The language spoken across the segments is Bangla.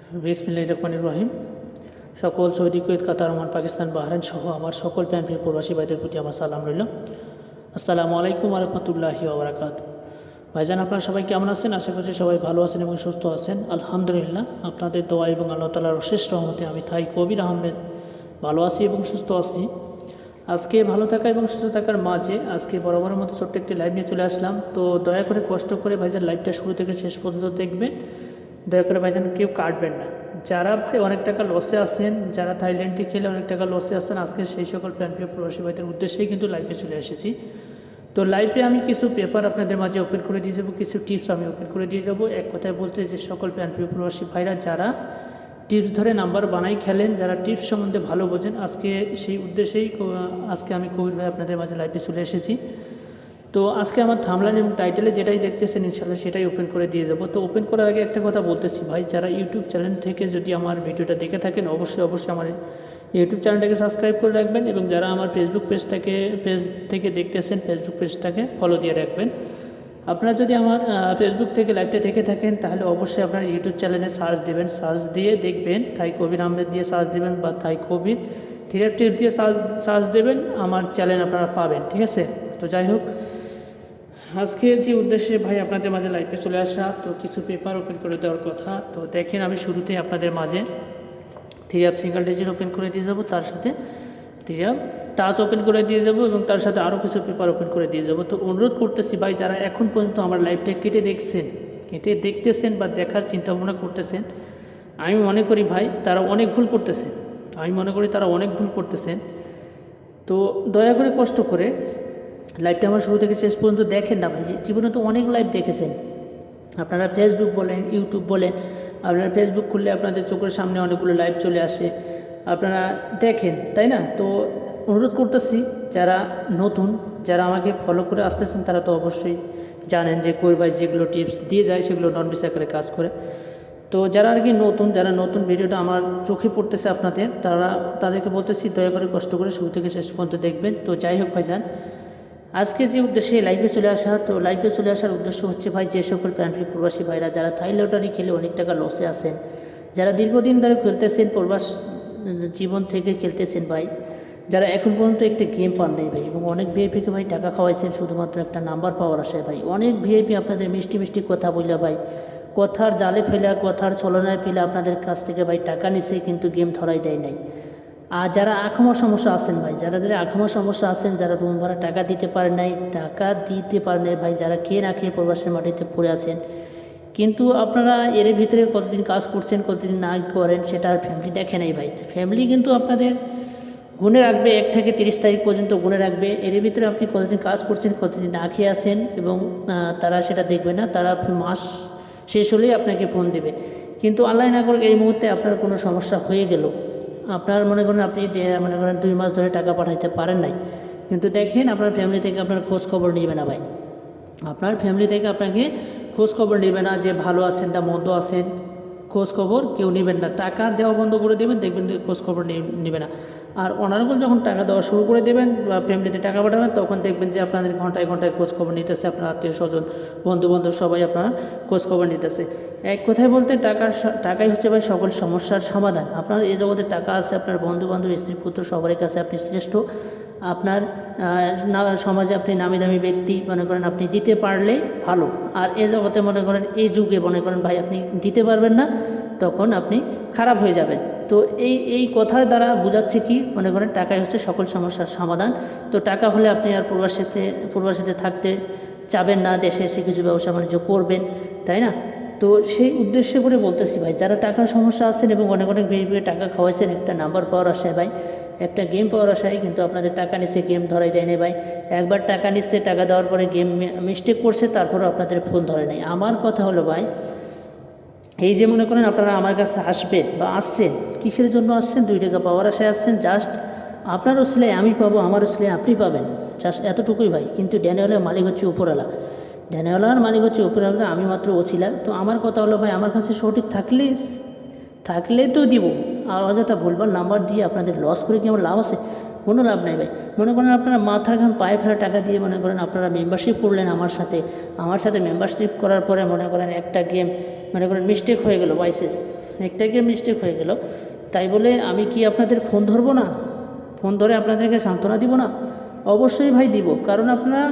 বিসমিল্লাহির রহমানির রহিম। সকল সৌদি, কুয়েত, কাতার, ওমান, পাকিস্তান, বাহরাইন সহ আমার সকল প্রাণপ্রিয় প্রবাসী ভাইদের প্রতি আমার সালাম রইল। আসসালামু আলাইকুম ওয়া রাহমাতুল্লাহি ওয়া বারাকাতুহু। ভাইজান, আপনারা সবাই কেমন আছেন? আশা করছি সবাই ভালো আছেন এবং সুস্থ আছেন। আলহামদুলিল্লাহ, আপনাদের দোয়া এবং আল্লাহ তাআলার অশেষ রহমতে আমি থাই কবির আহমেদ ভালো আছি এবং সুস্থ আছি। আজকে ভালো থাকা এবং সুস্থ থাকার মাঝে আজকে বরাবরের মতো ছোট্ট একটি লাইভ নিয়ে চলে আসলাম। তো দয়া করে কষ্ট করে ভাইজান লাইভটা শুরু থেকে শেষ পর্যন্ত দেখবেন। দয়া করে ভাইজান কেউ কাটবেন না। যারা ভাই অনেক টাকা লসে আছেন, যারা থাইল্যান্ডে খেলে অনেক টাকা লসে আছেন, আজকে সেই সকল প্রাণপ্রিয় প্রবাসী ভাইদের উদ্দেশ্যেই কিন্তু লাইভে চলে এসেছি। তো লাইভে আমি কিছু পেপার আপনাদের মাঝে ওপেন করে দিয়ে যাবো, কিছু টিপস আমি ওপেন করে দিয়ে যাবো। এক কথায় বলতে যে সকল প্রাণপ্রিয় প্রবাসী ভাইরা যারা টিপস ধরে নাম্বার বানাই খেলেন, যারা টিপস সম্বন্ধে ভালো বোঝেন, আজকে সেই উদ্দেশ্যেই আজকে আমি কবির ভাই আপনাদের মাঝে লাইভে চলে এসেছি। তো আজকে আমার থামলাইন এবং টাইটেলে যেটাই দেখতেছেন ইনশাল্লাহ সেটাই ওপেন করে দিয়ে যাব। তো ওপেন করার আগে একটা কথা বলতেছি ভাই, যারা ইউটিউব চ্যানেল থেকে যদি আমার ভিডিওটা দেখে থাকেন অবশ্যই আমার ইউটিউব চ্যানেলটাকে সাবস্ক্রাইব করে রাখবেন, এবং যারা আমার ফেসবুক পেজ থেকে দেখতেছেন ফেসবুক পেজটাকে ফলো দিয়ে রাখবেন। আপনারা যদি আমার ফেসবুক থেকে লাইভটা দেখে থাকেন তাহলে অবশ্যই আপনার ইউটিউব চ্যানেলে সার্চ দেবেন, সার্চ দিয়ে দেখবেন থাই কবির আহমেদ দিয়ে সার্চ দেবেন বা থাই কবির টিপ দিয়ে সার্চ দেবেন, আমার চ্যানেল আপনারা পাবেন। ঠিক আছে? তো যাই হোক, আজকে যে উদ্দেশ্যে ভাই আপনাদের মাঝে লাইভে চলে আসা, তো কিছু পেপার ওপেন করে দেওয়ার কথা। তো দেখেন, আমি শুরুতেই আপনাদের মাঝে সিঙ্গেল ডিজিট ওপেন করে দিয়ে যাব, তার সাথে টাচ ওপেন করে দিয়ে যাব, এবং তার সাথে আরও কিছু পেপার ওপেন করে দিয়ে যাব। তো অনুরোধ করতেছি ভাই, যারা এখন পর্যন্ত আমার লাইভটা কেটে দেখতেছেন বা দেখার চিন্তা ভাবনা করতেছেন, আমি মনে করি ভাই তারা অনেক ভুল করতেছেন। তো দয়া করে কষ্ট করে লাইভটা আমার শুরু থেকে শেষ পর্যন্ত দেখেন না ভাই। জীবনে তো অনেক লাইভ দেখেছেন আপনারা, ফেসবুক বলেন, ইউটিউব বলেন, আপনারা ফেসবুক খুললে আপনাদের চোখের সামনে অনেকগুলো লাইভ চলে আসে, আপনারা দেখেন, তাই না? তো অনুরোধ করতেছি, যারা নতুন, যারা আমাকে ফলো করে আসতেছেন তারা তো অবশ্যই জানেন যে কবির ভাই যেগুলো টিপস দিয়ে যায় সেগুলো নন বেস আকারে কাজ করে। তো যারা আর কি নতুন ভিডিওটা আমার চোখে পড়তেছে আপনাদের, তাদেরকে বলতেছি দয়া করে কষ্ট করে শুরু থেকে শেষ পর্যন্ত দেখবেন। তো যাই হোক ভাইজান, আজকে যে উদ্দেশ্যে লাইভে চলে আসা, তো লাইভে চলে আসার উদ্দেশ্য হচ্ছে ভাই, যে সকল প্রাণপ্রিয় প্রবাসী ভাইরা যারা থাই লটারি খেলে অনেক টাকা লসে আছেন, যারা দীর্ঘদিন ধরে খেলতেছেন, প্রবাস জীবন থেকে খেলতেছেন ভাই, যারা এখন পর্যন্ত একটা গেম পান নাই ভাই, এবং অনেক ভিআইপিকে ভাই টাকা খাওয়াইছেন শুধুমাত্র একটা নাম্বার পাওয়ার আশায় ভাই। অনেক ভিআইপি আপনাদের মিষ্টি কথা বললে ভাই, কথার জালে ফেলা, কথার ছলনায় ফেলে আপনাদের কাছ থেকে ভাই টাকা নিছে, কিন্তু গেম ধরাই দেয় নাই। আর যারা আখামা সমস্যা আছেন ভাই, যারা রুম ভাড়া টাকা দিতে পারেন নাই ভাই, যারা খেয়ে না খেয়ে প্রবাসের মাটিতে পড়ে আছেন, কিন্তু আপনারা এর ভিতরে কতদিন কাজ করছেন, কতদিন না করেন সেটা আর ফ্যামিলি দেখে নাই ভাই। ফ্যামিলি কিন্তু আপনাদের গুনে রাখবে, 1 থেকে 30 তারিখ পর্যন্ত গুনে রাখবে। এর ভিতরে আপনি কতদিন কাজ করছেন, কতদিন না খেয়ে আছেন, এবং তারা সেটা দেখবে না। তারা মাস শেষ হলেই আপনাকে ফোন দেবে। কিন্তু আল্লাহ না করে এই মুহূর্তে আপনার কোনো সমস্যা হয়ে গেল, আপনার আপনি 2 মাস ধরে টাকা পাঠাইতে পারেন নাই, কিন্তু দেখেন আপনার ফ্যামিলি থেকে আপনার খোঁজ খবর নেবে না ভাই। আপনার ফ্যামিলি থেকে আপনাকে খোঁজ খবর নেবে না, যে ভালো আছেন না মন্দ আছেন, খোঁজ খবর কেউ নেবেন না। টাকা দেওয়া বন্ধ করে দেবেন, দেখবেন যে খোঁজ খবর নেবে না। আর অনার্গল যখন টাকা দেওয়া শুরু করে দেবেন বা ফ্যামিলিতে টাকা পাঠাবেন, তখন দেখবেন যে আপনাদের ঘন্টায় খোঁজ খবর নিতেছে, আপনার আত্মীয় স্বজন, বন্ধুবান্ধব সবাই আপনার খোঁজ খবর নিতেছে। এক কথায় বলতে টাকাই হচ্ছে ভাই সকল সমস্যার সমাধান। আপনার এই জগতে টাকা আছে, আপনার বন্ধুবান্ধব, স্ত্রী পুত্র সবার কাছে আপনি শ্রেষ্ঠ। আপনার সমাজে আপনি নামি দামি ব্যক্তি, মনে করেন আপনি দিতে পারলে ভালো। আর এই জগতে মনে করেন, এই যুগে মনে করেন ভাই আপনি দিতে পারবেন না, তখন আপনি খারাপ হয়ে যাবেন। তো এই কথার দ্বারা বোঝাচ্ছে কি, মনে করেন টাকাই হচ্ছে সকল সমস্যার সমাধান। তো টাকা হলে আপনি আর প্রবাসীতে থাকতে চাবেন না, দেশে এসে কিছু ব্যবসা বাণিজ্য করবেন, তাই না? তো সেই উদ্দেশ্যে করে বলতেছি ভাই, যারা টাকার সমস্যা আছেন এবং অনেক বেশি টাকা খাওয়াইছেন একটা নাম্বার পাওয়ার আশায় ভাই, একটা গেম পাওয়ার আশায়, কিন্তু আপনাদের টাকা নিচ্ছে, গেম ধরাই দেয় না ভাই। একবার টাকা নিচ্ছে, টাকা দেওয়ার পরে গেম মিস্টেক করছে, তারপরে আপনাদের ফোন ধরে নাই। আমার কথা হলো ভাই, এই যে মনে করেন আপনারা আমার কাছে আসবেন বা আসছেন, কিসের জন্য আসছেন? 2 টাকা পাওয়ার আশায় আসছেন। জাস্ট আপনার উসিলায় আমি পাবো, আমার উসিলায় আপনি পাবেন, জাস্ট এতটুকুই ভাই। কিন্তু ড্যানিয়েলের মালিক হচ্ছে উপরওয়ালা, আমি মাত্র ওছিলা। তো আমার কথা হলো ভাই, আমার কাছে সঠিক থাকলে তো দিব, আর অযথা ভুলবার নাম্বার দিয়ে আপনাদের লস করে কি আমার লাভ আছে? কোনো লাভ নাই ভাই। মনে করেন আপনারা মাথার ঘাম পায়ে ফেলা টাকা দিয়ে মনে করেন আপনারা মেম্বারশিপ করলেন আমার সাথে মেম্বারশিপ করার পরে মনে করেন একটা গেম মনে করেন মিস্টেক হয়ে গেল, বাইসেস একটা গিয়ে মিস্টেক হয়ে গেল, তাই বলে আমি কি আপনাদের ফোন ধরবো না? ফোন ধরে আপনাদেরকে সান্ত্বনা দিব না? অবশ্যই ভাই দিব, কারণ আপনারা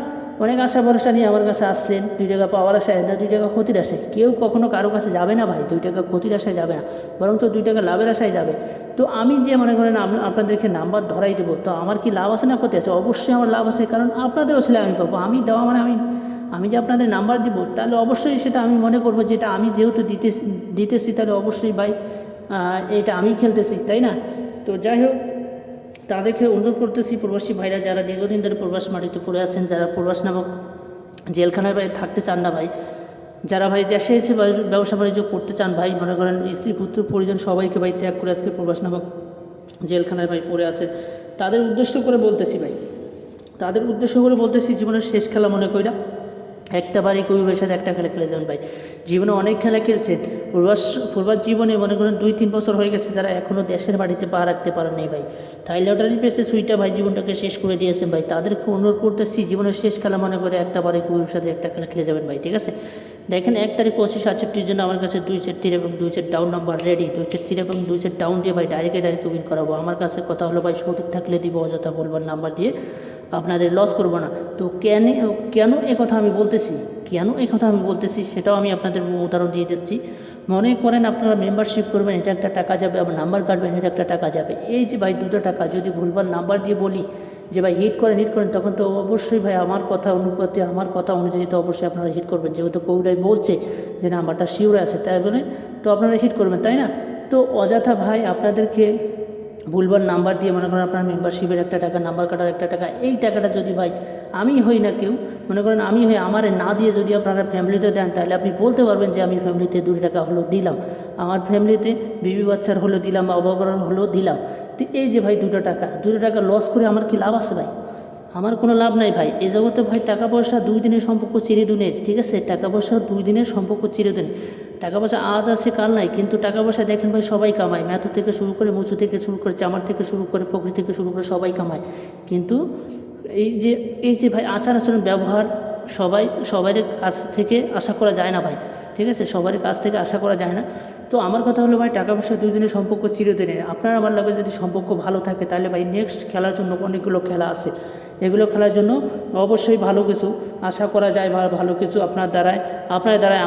অনেক আশা ভরসা নিয়ে আমার কাছে আসছেন, 2 টাকা পাওয়ার আশায় না 2 টাকা ক্ষতির আশায়। কেউ কখনো কারো কাছে যাবে না ভাই 2 টাকা ক্ষতির আশায় যাবে না, বরঞ্চ 2 টাকা লাভের আশায় যাবে। তো আমি যে মনে করেন আপনাদেরকে নাম্বার ধরাই দেবো, তো আমার কি লাভ আছে না ক্ষতি আছে? অবশ্যই আমার লাভ আছে, কারণ আপনাদেরও ছেলে আমি পাবো। আমি দেওয়া মানে আমি যে আপনাদের নাম্বার দিব, তাহলে অবশ্যই সেটা আমি মনে করবো যেটা আমি যেহেতু দিতেছি, তাহলে অবশ্যই ভাই এটা আমি খেলতেছি, তাই না? তো যাই হোক, তাদেরকে অনুরোধ করতেছি, প্রবাসী ভাইরা যারা দীর্ঘদিন ধরে প্রবাস মাটিতে পড়ে আছেন, যারা প্রবাস নামক জেলখানায় ভাই থাকতে চান না ভাই, যারা ভাই দেশে এসে ব্যবসা বাণিজ্য করতে চান ভাই, মনে করেন স্ত্রী পুত্র পরিজন সবাইকে ভাই ত্যাগ করে আজকে প্রবাস নামক জেলখানায় ভাই পড়ে আছেন, তাদের উদ্দেশ্য করে বলতেছি ভাই, তাদের উদ্দেশ্য করে বলতেছি, জীবনের শেষ খেলা মনে কইরা একটা বারই কবির সাথে একটা খেলা খেলে যাবেন ভাই। জীবনে অনেক খেলা খেলছেন, প্রবাস জীবনে মনে করেন 2-3 বছর হয়ে গেছে, যারা এখনও দেশের বাড়িতে পা রাখতে পারেন নাই ভাই, তাই লটারি পেসে সুইটা ভাই জীবনটাকে শেষ করে দিয়েছেন ভাই। তাদেরকে অনুরোধ করতেছি, জীবনের শেষ খেলা মনে করে একটা বারই কবির সাথে একটা খেলা খেলে যাবেন ভাই, ঠিক আছে? দেখেন 1 তারিখ 25/68 জন্য আমার কাছে 2 সেট 3 এবং 2 set down number ready. 2 set 3 এবং 2 সেট ডাউন দিয়ে ভাই ডাইরেক্ট উইন করাবো। আমার কাছে কথা হলো ভাই, সঠিক থাকলে দিব, অযথা বলবার নাম্বার দিয়ে আপনাদের লস করব না। তো কেন কথা আমি বলতেছি, সেটাও আমি আপনাদের উদাহরণ দিয়ে দিচ্ছি। মনে করেন আপনারা মেম্বারশিপ করবেন, এটা একটা টাকা যাবে, আবার নাম্বার কাটবেন, এটা একটা টাকা যাবে। এই যে ভাই 2টা টাকা যদি ভুলবার নাম্বার দিয়ে বলি যে ভাই হিট করেন, তখন তো অবশ্যই ভাই আমার কথা অনুযায়ী তো অবশ্যই আপনারা হিট করবেন, যেহেতু কৌরাই বলছে যে নাম্বারটা শিওর আছে, তাই বলে তো আপনারা হিট করবেন, তাই না? তো অযথা ভাই আপনাদেরকে ভুলবার নাম্বার দিয়ে মনে করেন আপনার মেম্বারশিপের একটা টাকা, নাম্বার কাটার একটা টাকা, এই টাকাটা যদি ভাই আমি হই না কেউ, মনে করেন আমি হই, আমারে না দিয়ে যদি আপনারা ফ্যামিলিতে দেন, তাহলে আপনি বলতে পারবেন যে আমি ফ্যামিলিতে 2 টাকা হলো দিলাম, আমার ফ্যামিলিতে বিবি বাচ্চার হলো দিলাম, বা বাবার হলো দিলাম। তো এই যে ভাই 2 টাকা লস করে আমার কি লাভ আছে ভাই? আমার কোনো লাভ নাই ভাই। এই জগতে ভাই টাকা পয়সা 2 দিনের সম্পর্ক চিরদিনের, ঠিক আছে? টাকা পয়সা 2 দিনের সম্পর্ক চিরদিনের। টাকা পয়সা আজ আছে কাল নাই, কিন্তু টাকা পয়সা দেখেন ভাই সবাই কামায়, ম্যাথু থেকে শুরু করে, মুচু থেকে শুরু করে, চামার থেকে শুরু করে, প্রকৃতি থেকে শুরু করে সবাই কামায়। কিন্তু এই যে ভাই আচার আচরণ ব্যবহার সবাই কাছ থেকে আশা করা যায় না ভাই, ঠিক আছে? সবারই কাছ থেকে আশা করা যায় না। তো আমার কথা হলো ভাই, টাকা পয়সা 2 দিনের সম্পর্ক চিরদিনের। আপনার আমার লাগে যদি সম্পর্ক ভালো থাকে, তাহলে ভাই নেক্সট খেলার জন্য অনেকগুলো খেলা আছে, এগুলো খেলার জন্য অবশ্যই ভালো কিছু আশা করা যায়, বা ভালো কিছু আপনার দ্বারাই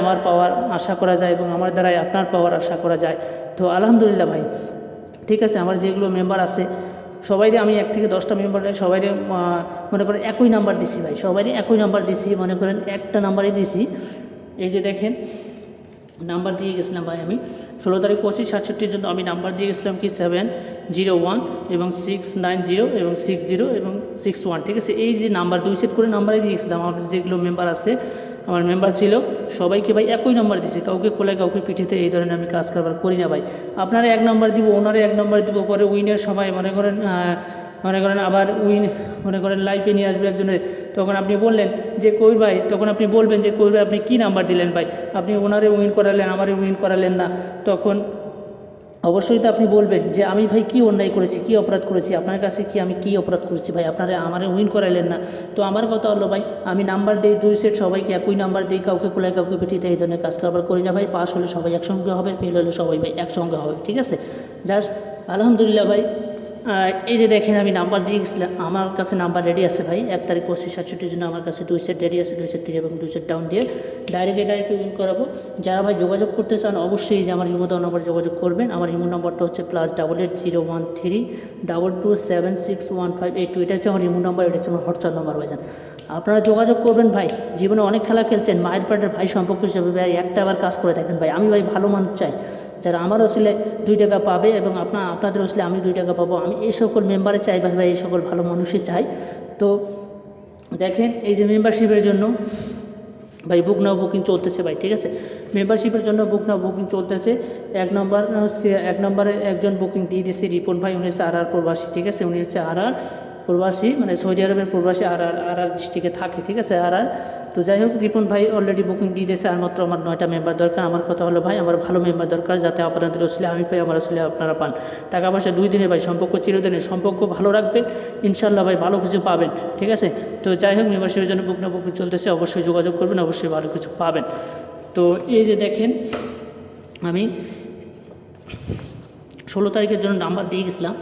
আমার পাওয়ার আশা করা যায়, এবং আমার দ্বারাই আপনার পাওয়ার আশা করা যায়। তো আলহামদুলিল্লাহ ভাই, ঠিক আছে? আমার যেগুলো মেম্বার আছে সবাইরে আমি 1 থেকে 10টা মেম্বার সবাইরে মনে করেন একই নাম্বার দিছি ভাই, সবাইরে একই নাম্বার দিছি, মনে করেন একটা নাম্বারই দিছি। এই যে দেখেন নাম্বার দিয়ে গেছিলাম ভাই, আমি 16 তারিখ 25/68 জন্য আমি নাম্বার দিয়ে গেছিলাম কি 701 এবং 690 এবং 60 এবং 61, ঠিক আছে? এই যে নাম্বার 2 সেট করে নাম্বারই দিয়েছিলাম। আমার যেগুলো মেম্বার আছে, আমার মেম্বার ছিল, সবাইকে ভাই একই নাম্বার দিয়েছি, কাউকে কোলায় কাউকে পিঠিতে এই ধরনের আমি কাজ কারবার করি না ভাই। আপনারা 1 নাম্বার দিব, ওনারা 1 নাম্বার দিব, পরে উইনের সময় মনে করেন আবার মনে করেন লাইভে নিয়ে আসবে একজনের, তখন আপনি বললেন যে কবির ভাই, তখন আপনি বলবেন যে কবির ভাই আপনি কী নাম্বার দিলেন ভাই, আপনি ওনারে উইন করালেন, আমারে উইন করালেন না। তখন অবশ্যই তো আপনি বলবেন যে আমি ভাই কী অন্যায় করেছি, কী অপরাধ করেছি, আপনার কাছে আমি কী অপরাধ করেছি ভাই, আপনারা আমারে উইন করালেন না। তো আমার কথা হলো ভাই, আমি নাম্বার দিই 2 সেট, সবাইকে একই নাম্বার দিই, কাউকে কোলায় কাউকে পিঠিতে এই ধরনের কাজ কারবার করি না ভাই। পাস হলে সবাই একসঙ্গে হবে, ফেল হলে সবাই ভাই একসঙ্গে হবে, ঠিক আছে? জাস্ট আলহামদুলিল্লাহ ভাই, এই যে দেখেন আমি নাম্বার দিয়ে গেছিলাম, আমার কাছে নাম্বার রেডি আছে ভাই। 1 তারিখ 25/68 জন্য আমার কাছে 2 সেট রেডি আছে, 2 সেট 3 এবং 2 সেট ডাউন দিয়ে ডাইরেক্ট উইন করাবো। যারা ভাই যোগাযোগ করতে চান, অবশ্যই যে আমার ইমো দেওয়া নাম্বার যোগাযোগ করবেন। আমার ইমো নাম্বারটা হচ্ছে +880132276158, এটা হচ্ছে আমার ইমো নাম্বার, এটা হচ্ছে আমার হোয়াটসঅ্যাপ নাম্বার ভাইজান। আপনারা যোগাযোগ করবেন ভাই। জীবনে অনেক খেলা খেলছেন, মায়ের পেটের ভাই সম্পর্ক হিসেবে ভাই একটা আবার কাজ করে দেখেন ভাই। আমি ভাই ভালো মানুষ চাই, যারা আমারও ছেলে 2 টাকা পাবে, এবং আপনাদেরও ছেলে আমি 2 টাকা পাবো, আমি এই সকল মেম্বারে চাই ভাই, এই সকল ভালো মানুষই চাই। তো দেখেন এই যে মেম্বারশিপের জন্য ভাই বুক নাও বুকিং চলতেছে ভাই, ঠিক আছে? মেম্বারশিপের জন্য বুক নাও বুকিং চলতেছে। 1 নম্বরে একজন বুকিং দিয়ে দিয়েছে রিপন ভাই, উনি হচ্ছে আর প্রবাসী, ঠিক আছে? উনি হচ্ছে আর প্রবাসী, মানে সৌদি আরবের প্রবাসী, আর ডিস্ট্রিক্টে থাকে, ঠিক আছে? তো যাই হোক, রিপন ভাই অলরেডি বুকিং দিয়ে দিয়েছে, আর মাত্র আমার 9টা মেম্বার দরকার। আমার কথা হলো ভাই, আমার ভালো মেম্বার দরকার, যাতে আপনাদের ছেলে আমি পাই, আমার ছেলে আপনারা পান। টাকা পয়সা 2 দিনে ভাই, সম্পর্ক চিরদিনের, সম্পর্ক ভালো রাখবেন, ইনশাল্লাহ ভাই ভালো কিছু পাবেন, ঠিক আছে? তো যাই হোক, মেম্বারশিপের জন্য বুক না বুকিং চলতেছে, অবশ্যই যোগাযোগ করবেন, অবশ্যই ভালো কিছু পাবেন। তো এই যে দেখেন আমি 16 তারিখের জন্য নাম্বার দিয়ে গেছিলাম,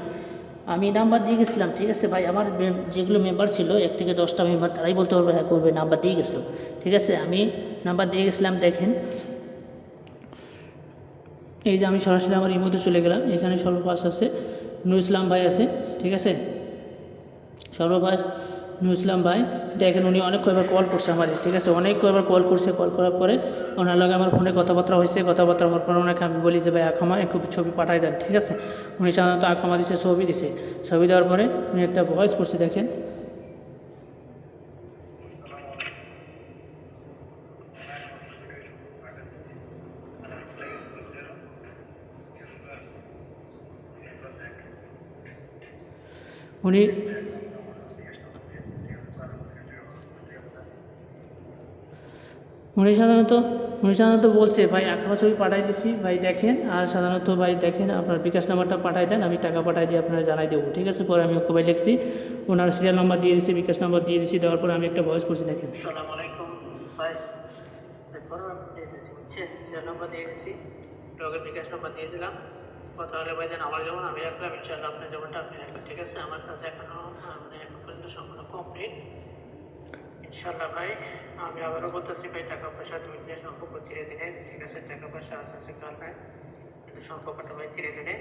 আমি নাম্বার দিয়ে গেছিলাম, ঠিক আছে ভাই। আমার যেগুলো মেম্বার ছিল 1 থেকে 10টা মেম্বার, তারাই বলতে পারবে হ্যাঁ করবে, নাম্বার দিয়ে গেছিলো, ঠিক আছে। আমি নাম্বার দিয়ে গেছিলাম। দেখেন এই যে আমি সরাসরি আমার ইমোতে চলে গেলাম, এখানে সর্বপাশ আছে নুর ইসলাম ভাই আছে, ঠিক আছে। সর্বপাশ নুর ইসলাম ভাই, দেখেন উনি অনেক কয়েকবার কল করছে আমার, ঠিক আছে, অনেক কয়েকবার কল করছে। কল করার পরে ওনার লগে আমার ফোনে কথাবার্তা হয়েছে, কথাবার্তা হওয়ার পরে ওনাকে আমি বলি যে ভাই আখামা একটু ছবি পাঠাই দেন, ঠিক আছে। উনি সাধারণত আখামা দিছে, ছবি দিছে। ছবি দেওয়ার পরে উনি একটা ভয়েস করছে, দেখেন। উনি উনি সাধারণত বলছে ভাই আঁকা ছবি পাঠাই দিছি ভাই দেখেন, আর সাধারণত ভাই দেখেন আপনার বিকাশ নাম্বারটা পাঠাই দেন, আমি টাকা পাঠাই দিয়ে আপনারা জানাই দেবো, ঠিক আছে। পরে আমি ওকে ভাই লিখছি, ওনার সিরিয়াল নাম্বার দিয়ে দিচ্ছি, বিকাশ নাম্বার দিয়ে দিচ্ছি। দেওয়ার পরে আমি একটা ভয়েস করছি, দেখেন। আসসালামু আলাইকুম ভাই, দিয়ে দিচ্ছি, বুঝছেন, সিরিয়াল নাম্বার দিয়ে দিচ্ছি, লগের বিকাশ নাম্বার দিয়ে দিলাম। কথা হলে ভাই যেন আমার যেমন আমি রাখলাম, ইনশাআল্লাহ আপনার যেমনটা আপনি রাখবেন, ঠিক আছে। আমার কাছে এখনও মানে এখন পর্যন্ত সম্পূর্ণ কমপ্লিট, ইনশাআল্লাহ ভাই। আমি আবারও বলতেছি ভাই, টাকা পয়সা 2 দিনের সম্পর্ক চিরে দিনে, ঠিক আছে। টাকা পয়সা আছে কাল নাই, কিন্তু সম্পর্কটা ভাই চিরে দিনে।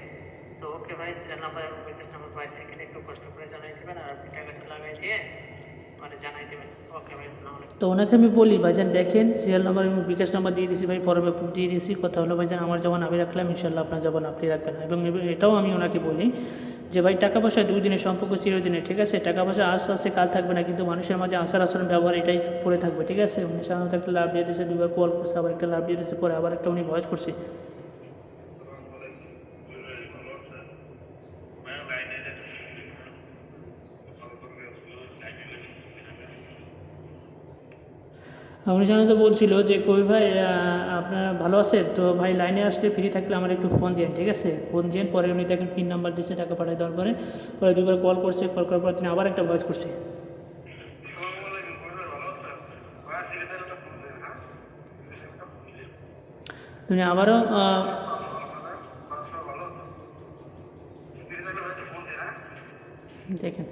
তো ওকে ভাই, সিরিয়াল নাম্বার এবং বিকাশ নাম্বার ভাই সেখানে একটু কষ্ট করে জানাই দেবেন, আর আপনি টাকাটা লাগাই দিয়ে মানে জানাই দেবেন। ওকে ভাই, আসসালামু আলাইকুম। তো ওনাকে আমি বলি ভাইজান দেখেন সিরিয়াল নাম্বার এবং বিকাশ নাম্বার দিয়ে দিয়েছি ভাই, ফর্মে দিয়ে দিয়েছি। কথা হলো ভাইজান আমার যেমন আমি রাখলাম, ইনশাআল্লাহ আপনার যেমন আপনি রাখবেন। এবং এটাও আমি ওনাকে বলি যে ভাই টাকা পয়সা 2 দিনের সম্পর্ক চিরদিনের, ঠিক আছে। টাকা পয়সা আসতে কাল থাকবে না, কিন্তু মানুষের মাঝে আচার আচরণ ব্যবহার এটাই পড়ে থাকবে, ঠিক আছে। উনি সাধারণত একটা লাভ দিয়ে দিয়েছে, 2বার কল করছে, আবার একটা লাভ দিয়ে দিয়েছে, পরে আবার একটা উনি ভয়েস করছে। উনি সাধারণত বলছিল যে কবি ভাই আপনার ভালো আছে তো ভাই, লাইনে আসলে ফ্রি থাকলে আমার একটু ফোন দিন, ঠিক আছে। ফোন দিন। পরে উনি দেখেন পিন নাম্বার দিচ্ছে, টাকা পাঠাই দেওয়ার পরে 2বার কল করছে। কল করার পর তিনি আবার একটা ভয়েস করছে। তিনি আবারও দেখেন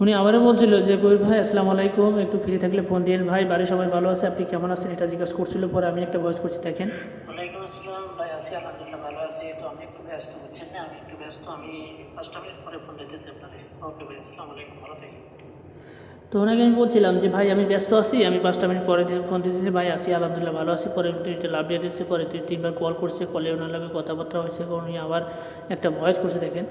উনি আবারও বলছিল যে কবির ভাই আসসালামু আলাইকুম, একটু ফ্রি থাকলে ফোন দিন ভাই, বাড়ির সবাই ভালো আছে, আপনি কেমন আছেন এটা জিজ্ঞাসা করছিল। পরে আমি একটা ভয়েস করছি, দেখেন। ওয়ালাইকুম আসসালাম ভাই, আছি আলহামদুলিল্লাহ ভালো আছি। তো আমি একটু ব্যস্ত, বুঝছেন না, আমি একটু ব্যস্ত, আমি 5টা মিনিট পরে ফোন দিতেছি আপনাদের। ওকে ভাই, আসসালামু আলাইকুম, ভালো থাকেন। তো ওনাকে আমি বলছিলাম যে ভাই আমি ব্যস্ত আছি, আমি 5টা মিনিট পরে ফোন দিতেছি ভাই, আছি আলহামদুলিল্লাহ ভালো আছি। পরে লাভ দিয়ে দিচ্ছি। পরে 3বার কল করছে, কলে ওনার লাগে কথাবার্তা হয়েছে, উনি আবার একটা ভয়েস করছে, দেখেন।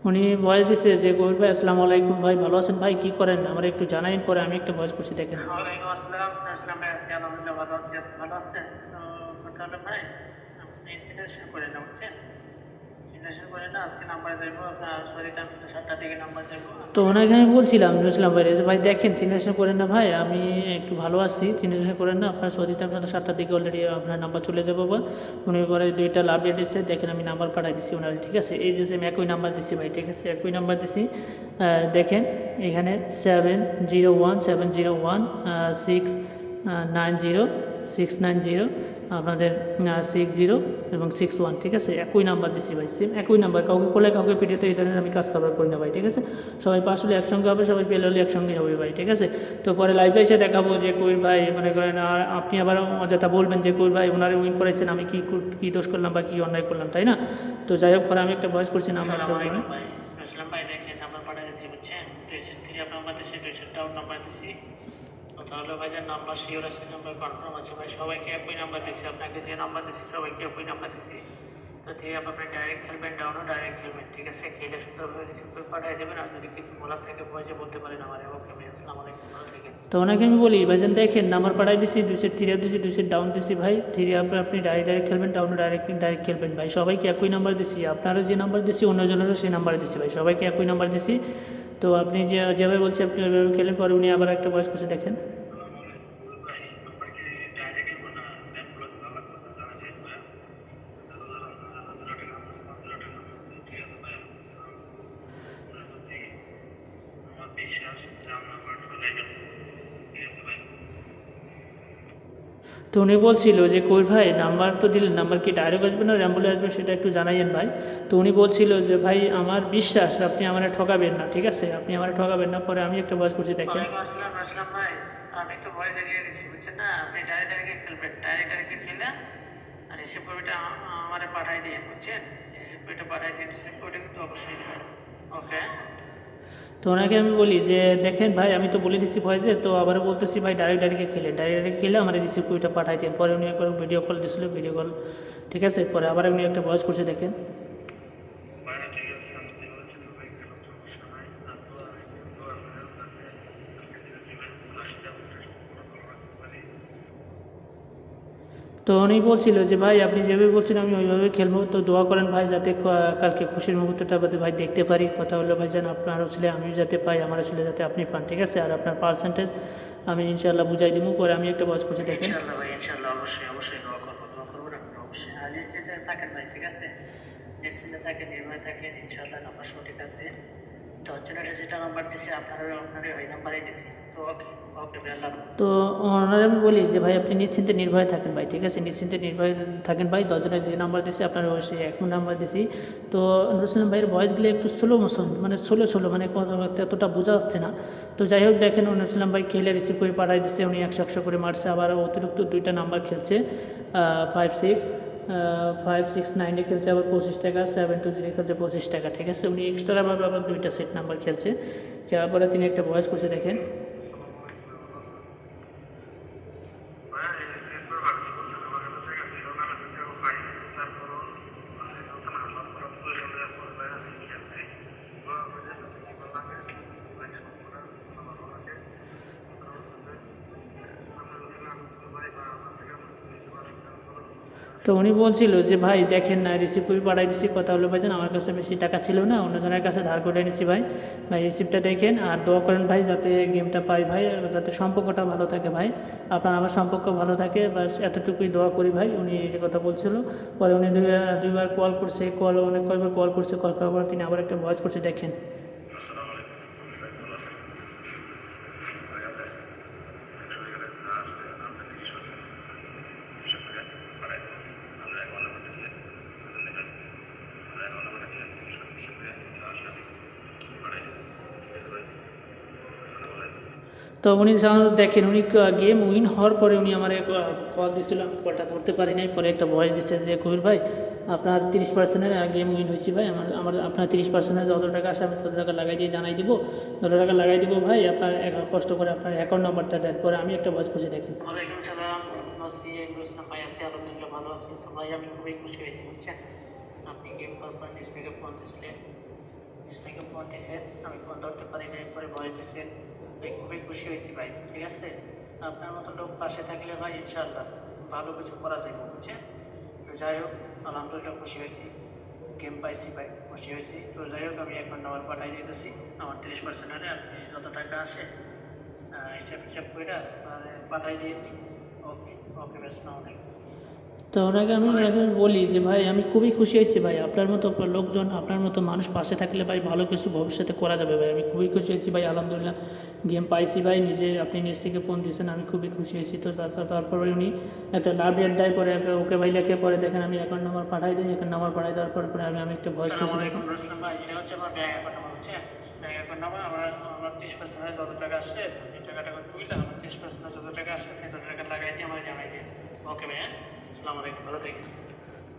উনি ভয়েস দিচ্ছে যে কবির ভাই আসসালামু আলাইকুম ভাই, ভালো আছেন ভাই, কী করেন আমার একটু জানাইন। পরে আমি একটা ভয়েস করছি, দেখেন। ওয়ালাইকুম আসসালাম, আসসালাম ভাই, আছি আলহামদুলিল্লাহ ভালো আছি, আপনি ভালো আছেন? তো কথা হলো ভাই, আপনি চিন্তা শুরু করেন না, বুঝছেন, চিন্তা শুরু করেন না। আজকে নাম্বার যাইবো আপনার শরীরটা 7টার দিকে নাম্বার যাইবো। তো ওনাকে আমি বলছিলাম ভাই যে ভাই দেখেন চিন্তা শুরু করেন না ভাই, আমি একটু ভালো আছি, চিন্তা শুরু করেন না। আপনার সৌদি টাইম 7টার দিকে অলরেডি আপনার নাম্বার চলে যাবো বা উনি পরে 2টা লাভ ডেট দিচ্ছে, দেখেন আমি নাম্বার পাঠাই দিচ্ছি ওনার, ঠিক আছে। এই যে সেম একই নাম্বার দিচ্ছি ভাই, ঠিক আছে, একই নাম্বার দিচ্ছি। দেখেন এখানে 70171690690 আপনাদের 60 এবং 61, ঠিক আছে। একই নাম্বার দিচ্ছি ভাই, সেম একই নাম্বার। কাউকে করলে কাউকে পিঠে তো এই ধরনের আমি কাজ কারবার করি না ভাই, ঠিক আছে। সবাই পাস হলে একসঙ্গে হবে, সবাই পেলে হলে একসঙ্গে হবে ভাই, ঠিক আছে। তো পরে লাইভে এসে দেখাবো যে কবির ভাই মনে করেন, আর আপনি আবার অযথা বলবেন যে কবির ভাই ওনারে উইন করেছেন, আমি কী দোষ করলাম বা কী অন্যায় করলাম, তাই না। তো যাই হোক, পরে আমি একটা ভয়েস করছি নাম্বার ভাই, দেখেন নাম্বার পাঠিয়ে দিচ্ছি, বুঝছেন, 203 নাম্বার দিচ্ছি, 200 নাম্বার দিচ্ছি। তাহলে ভাই যে নাম্বার শিওর আছে, নাম্বার কনফার্ম আছে ভাই, সবাইকে একই নাম্বার দিচ্ছি, আপনাকে যে নাম্বার দিচ্ছি সবাইকে একই নাম্বার দিচ্ছি। তো ঠিক আপনার ডাইরেক্ট খেলবেন, ডাউনও ডাইরেক্ট খেলবেন, ঠিক আছে। খেলে সুন্দরভাবে রিসিভ করে পাঠিয়ে দেবেন, আর যদি কিছু বলার থাকে ভয়েসে বলতে পারেন আমার। ওকে ভাই, আসসালামু আলাইকুম, ভালো থাকেন। তো ওনাকে আমি বলি ভাইজান দেখেন নাম্বার পাঠাই দিচ্ছি, 203 আপ দিচ্ছি, 200 ডাউন দিচ্ছি ভাই। 3 আপে আপনি ডাইরেক্ট খেলবেন, ডাউনও ডাইরেক্ট খেলবেন ভাই, সবাইকে একই নাম্বার দিচ্ছি। আপনারও যে নাম্বার দিচ্ছি অন্যজনেরও সেই নাম্বার দিচ্ছি ভাই, সবাইকে একই নাম্বার দিচ্ছি। তো আপনি যেভাবে বলছেন আপনি ওইভাবে খেলেন। পরে উনি আবার একটা ভয়েস করছে, দেখেন। তো উনি বলছিল যে কই ভাই নাম্বার তো দিলেন, নাম্বার কি ডাইরেক্ট আসবে না র্যাম্বলে আসবে সেটা একটু জানাইয়েন ভাই। তো উনি বলছিল যে ভাই আমার বিশ্বাস আপনি আমার ঠকাবেন না, ঠিক আছে, আপনি আমার ঠকাবেন না। পরে আমি একটা ভয়েস করছি দেখেন। আসলাম ভাই, আমি তো ভয় জানিয়ে দিচ্ছি বুঝছেন না, আপনি ডাইরেক্ট খেলবেন, ডাইরেক্ট খেলে রিসিভ কপিটা আমারে পাঠাই দিয়ে বুঝছেন, রিসিভ কপিটা পাঠাই দিয়ে রিসিভ কপিটা কিন্তু অবশ্যই দেবেন। ওকে, তো ওনাকে আমি বলি যে দেখেন ভাই আমি তো বলে দিচ্ছি ভয়েসে, তো আবারও বলতেছি ভাই ডাইরেক্ট খেলে, ডাইরেক্ট খেলে আমার রিসিভ কপিটা পাঠাই দেন। পরে উনি একবার ভিডিও কল দিয়েছিল, ভিডিও কল, ঠিক আছে। পরে আবার উনি একটা ভয়েস করছে দেখেন। তো উনি বলছিল যে ভাই আপনি যেভাবে বলছেন আমি ওইভাবে খেলবো, তো দোয়া করেন ভাই যাতে কালকে খুশির মুহূর্তটা ভাই দেখতে পারি। কথা হলো ভাই যেন আপনার ছেলে আমিও যাতে পাই, আমার ছেলে যাতে আপনি পান, ঠিক আছে। আর আপনার পার্সেন্টেজ আমি ইনশাল্লাহ বুঝাই দিব। পরে আমি একটা ভয়েস করছি দেখেন। ইনশাআল্লাহ ভাই, ইনশাআল্লাহ অবশ্যই অবশ্যই দোয়া করবেন আপনি অবশ্যই। আর নিশ্চিন্তে থাকেন ভাই, ঠিক আছে, নিশ্চিন্তে থাকেন, নির্ভয় থাকেন, ইনশাআল্লাহ নাম্বার সঠিক আছে। তো যেটা নাম্বার দিছে আপনার ওই নাম্বারেই দিছি। তো ওকে ওকে ভাই, আল্লাহ হাফেজ। তো ওনারা আমি বলি যে ভাই আপনি নিশ্চিন্তে নির্ভয়ে থাকেন ভাই, ঠিক আছে, নিশ্চিন্তে নির্ভয়ে থাকেন ভাই। 10 জনের যে নাম্বার দিয়েছি আপনার অবশ্যই এক নাম্বার দিছি। তো নুরুল ভাইয়ের ভয়েসগুলো একটু স্লো মোশন, মানে ষোলো মানে এতটা বোঝা যাচ্ছে না। তো যাই হোক দেখেন নুরুল ভাই খেলে রিসিভ করে পাঠাই দিচ্ছে, উনি 100 করে মারছে। আবার অতিরিক্ত 2টা নাম্বার খেলছে, 5-6-9 খেলছে, আবার 25 টাকা, 7-2-0 খেলছে 25 টাকা, ঠিক আছে। উনি এক্সট্রাভাবে আবার 2টা সেট নাম্বার খেলছে। খেলার পরে তিনি একটা ভয়েস করছে দেখেন। তো উনি বলছিল যে ভাই দেখেন না রিসিভ করে পাঠাই দিচ্ছি, কথা হলো ভাইজান আমার কাছে বেশি টাকা ছিল না, অন্যজনের কাছে ধার করে নিচ্ছি ভাই, ভাই রিসিপ্টটা দেখেন আর দোয়া করেন ভাই যাতে গেমটা পাই ভাই, যাতে সম্পর্কটা ভালো থাকে ভাই, আপনার আমার সম্পর্ক ভালো থাকে, বাস এতটুকুই দোয়া করি ভাই। উনি এই কথা বলছিল। পরে উনি দুইবার কল করছে, কয়েকবার কল করছে, কল করার পর তিনি আবার একটা ভয়েস করছে দেখেন। তো উনি সাধারণত দেখেন উনি গেম উইন হওয়ার পরে উনি আমার কল দিয়েছিল, আমি কলটা ধরতে পারি নাই। পরে একটা ভয়েস দিচ্ছে যে কবির ভাই আপনার 30%-এর গেম উইন হয়েছি ভাই, আপনার 30%-এর যত টাকা আসে আমি তত টাকা লাগাই দিয়ে জানাই দিব, যত টাকা লাগাই দিব ভাই আপনার কষ্ট করে আপনার অ্যাকাউন্ট নাম্বারটা দেন। পরে আমি একটা ভয়েস করছি দেখেন। ওয়ালাইকুম সালাম, ভাই আছি আলহামদুলিল্লাহ ভালো আছি। তো ভাই আমি খুবই খুশি হয়েছি বুঝছেন, আপনি গেম করার পর নিজ থেকে ফোন দিয়েছিলেন, নিজ থেকে ফোন দিয়েছেন, আমি ফোন ধরতে পারি না, এরপরে ভয় দিয়েছেন ভাই, খুবই খুশি হয়েছি ভাই, ঠিক আছে। আপনার মতো লোক পাশে থাকলে ভাই ইনশাআল্লাহ ভালো কিছু করা যাবে বুঝছেন। তো যাই হোক আলহামদুলিল্লাহ খুশি হয়েছি, গেম পাইছি ভাই, খুশি হয়েছি। তো যাই হোক আমি এখন নাম্বার পাঠাই দিতেছি আমার 30% হলে আপনি যত টাকা আসে হিসাব করে পাঠাই দিয়ে দিই। ওকে ওকে, আসসালামু আলাইকুম। তো ওনাকে বলি যে ভাই আমি খুবই খুশি হয়েছি ভাই, আপনার মতো লোকজন, আপনার মতো মানুষ পাশে থাকলে ভাই ভালো কিছু ভবিষ্যতে করা যাবে ভাই। আমি খুবই খুশি হয়েছি ভাই, আলহামদুলিল্লাহ গেম পাইছি ভাই, আপনি নিজ থেকে ফোন দিয়েছেন, আমি খুবই খুশি হয়েছি। তো তারপরে উনি একটা লাভ রেট দেয়, পরে ওকে ভাই লেখে, পরে দেখেন আমি অ্যাকাউন্ট নাম্বার পাঠাই দিই, অ্যাকাউন্ট নাম্বার পাঠাই দেওয়ার পরে আমি একটা ভয়েস করছি দেখেন। ভাই এটা হচ্ছে আমার ব্যাংক অ্যাকাউন্ট নাম্বার হচ্ছে, ব্যাংক অ্যাকাউন্ট নাম্বার আমার 30% যত টাকা আসে এই টাকাটা তুইলে আমার 30% যত টাকা আসে সেই তত টাকা লাগাই দিয়ে আমার জানাই দিয়ে। ওকে ভাই, আসসালামু আলাইকুম, ভালো থাকবেন।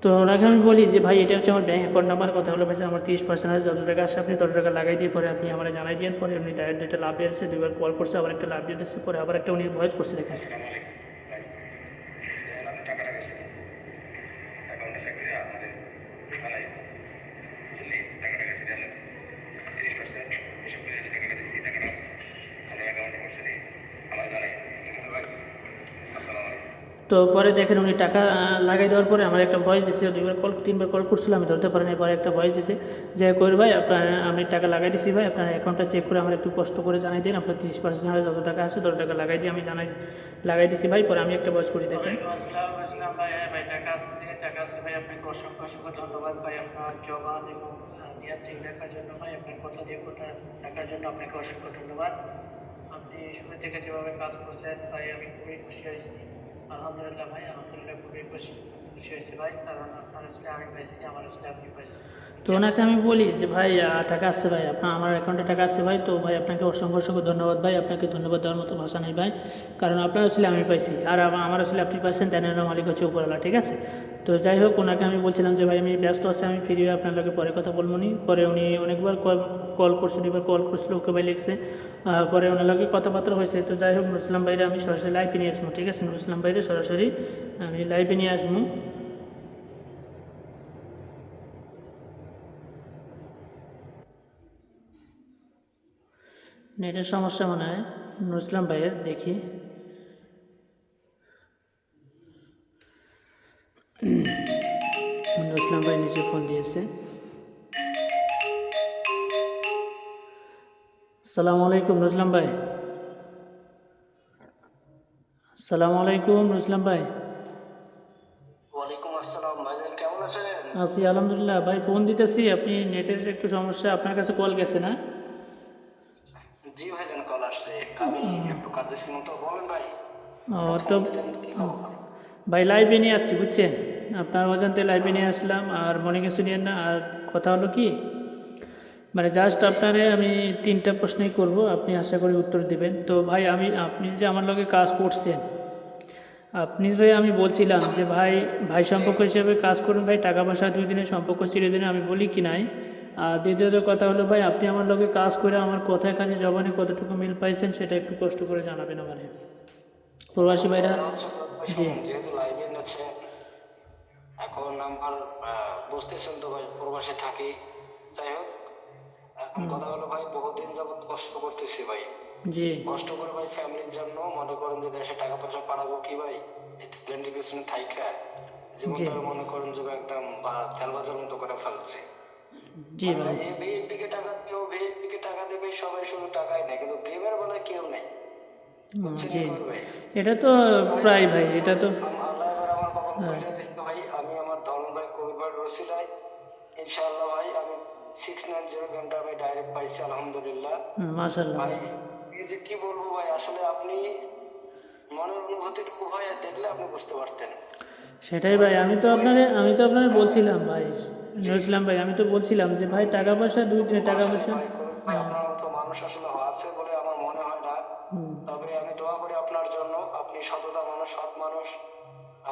তো ওনাকে আমি বলি যে ভাই এটা হচ্ছে আমার ব্যাঙ্ক অ্যাকাউন্ট নাম্বার, কথা হলো ভাই আমার 30% যত টাকা আসে আপনি তত টাকা লাগাই দিয়ে পরে আপনি আমার জানাই দিন। পরে উনি ডাইরেক্ট 2টা লাভ দিয়েছে, 2বার কল করছে, আবার একটা লাভ দিয়ে দিচ্ছে, পরে আবার একটা উনি ভয়েস করছে দেখেন। তো পরে দেখেন উনি টাকা লাগাই দেওয়ার পরে আমার একটা ভয়েস দিচ্ছে, 2বার 3বার কল করছিলাম আমি ধরতে পারিনি। পরে একটা ভয়েস দিছে যে কই ভাই আপনার আমি টাকা লাগাই দিছি ভাই, আপনার অ্যাকাউন্টটা চেক করে আমার একটু কষ্ট করে জানাই দিন, আপনার 30% যত টাকা আছে তত টাকা লাগাই দিয়ে আমি লাগাই দিছি ভাই। পরে আমি একটা ভয়েস করি দেখেন। আসসালাম ভাই, ভাই টাকা আছে ভাই, আপনাকে অসংখ্য অসংখ্য ধন্যবাদ ভাই, আপনার জবান এবং নিয়াত ঠিক রাখার জন্য ভাই, আপনার কথা দিয়ে কথা রাখার জন্য আপনাকে অসংখ্য ধন্যবাদ। আপনি শুরু থেকে যেভাবে কাজ করছেন ভাই আমি খুবই খুশি হয়েছি, আলহামদুলিল্লাহ ভাই, আলহামদুলিল্লাহ খুবই খুশি খুশি হয়েছি ভাই, কারণ আপনার ছেলে আমি পাইছি, আমার ছেলে আপনি পাইছেন। তো ওনাকে আমি বলি যে ভাই টাকা আসছে ভাই, আপনার আমার অ্যাকাউন্টে টাকা আসছে ভাই। তো ভাই আপনাকে অসংখ্য অসংখ্য ধন্যবাদ ভাই, আপনাকে ধন্যবাদ দেওয়ার মতো ভাষা নেই ভাই, কারণ আপনার ছেলে আমি পাইছি আর আমার ছেলে আপনি পাইছেন, দেনের মালিক হচ্ছে উপরওয়ালা, ঠিক আছে। তো যাই হোক, ওনাকে আমি বলছিলাম যে ভাই আমি ব্যস্ত আছি, আমি ফ্রি হয়ে আপনার লোকে পরে কথা বলবো নি। পরে উনি অনেকবার কল করছিল, এবার কল করছিল, ওকে ভাই লিখছে, পরে ওনার লোকে কথাবার্তা হয়েছে। তো যাই হোক, নুর ইসলাম ভাইরে আমি সরাসরি লাইভে নিয়ে আসবো, ঠিক আছে। নুর ইসলাম ভাইরে সরাসরি আমি লাইভে নিয়ে আসবো। নেটের সমস্যা মনে হয় নুর ইসলাম ভাইয়ের, দেখি। নুর ইসলাম ভাই নিচে ফোন দিয়েছে। আসসালামু আলাইকুম নুর ইসলাম ভাই। আসসালামু আলাইকুম নুর ইসলাম ভাই। ওয়ালাইকুম আসসালাম ভাইজান, কেমন আছেন? আছি আলহামদুলিল্লাহ ভাই, ফোন দিতেছি, আপনি নেটের একটু সমস্যা, আপনার কাছে কল গেছে না? জি ভাইজান, কল আসছে, আমি একটু কাজে ছিলাম, তো বলেন ভাই। তো কি খবর? ভাই লাইভে নিয়ে আসছি বুঝছেন, আপনার অজান্তে লাইভে নিয়ে আসলাম, আর মনে কিছু নিয়েন না। আর কথা হলো কি, মানে জাস্ট আপনারে আমি 3টা প্রশ্নই করব, আপনি আশা করি উত্তর দিবেন। তো ভাই আপনি যে আমার লগে কাজ করছেন, আপনি যে আমি বলছিলাম যে ভাই ভাই সম্পর্ক হিসেবে কাজ করুন ভাই, টাকা পয়সা 2 দিনের সম্পর্ক চিরদিনে, আমি বলি কি নাই। আর দ্বিতীয়ত কথা হলো ভাই, আপনি আমার লগে কাজ করে আমার কথায় কাছে জবানে কতটুকু মিল পাইছেন সেটা একটু কষ্ট করে জানাবেন আমারে। প্রবাসী ভাইরা, জি যেহেতু লাইভে আছে, এখন আমার বুঝতেছেন তো ভাই, প্রবাসে থাকি। যাই হোক, এখন কথা হলো ভাই, বহুদিন যাবত কষ্ট করতেছি ভাই, জি কষ্ট করে ভাই ফ্যামিলির জন্য। মনে করেন যে দেশে টাকা পয়সা পাঠাবো কি ভাই, এই ট্যালেন্টের পিছনে থাইকা জীবনটা মনে করেন যে একদম তেল বাজার মতো করে ফেলছে। জি ভাই, ভিআইপিকে টাকা দিও, ভিআইপিকে টাকা দেবে সবাই, শুধু টাকাই নেই, কিন্তু গেমের বেলায় কেউ নেই। জি এটা তো প্রায় ভাই, এটা তো আল্লাহ এবার আমার কপাল খুলে দিচ্ছে ভাই, আমি আমার ধরন ভাই কবি ভাই রসিলাই ইনশাআল্লাহ ভাই, আমি 690 ঘন্টা আমি ডাইরেক্ট পাইছি আলহামদুলিল্লাহ মাশাআল্লাহ ভাই। এই যে কি বলবো ভাই, আসলে আপনি মনের অনুভূতিটুকু ভাই দেখলে আপনি বুঝতে পারতেন। সেটাই ভাই, আমি তো আপনাকে বলছিলাম ভাই নুর ইসলাম ভাই, আমি তো বলছিলাম যে ভাই টাকা পয়সা 2 দিনে টাকা পয়সা। ভাই আপনার মতো মানুষ আসলে আছে বলে আমার মনে হয় না, তবে আমি দোয়া করি আপনার জন্য। আপনি সততা মানুষ, সৎ মানুষ,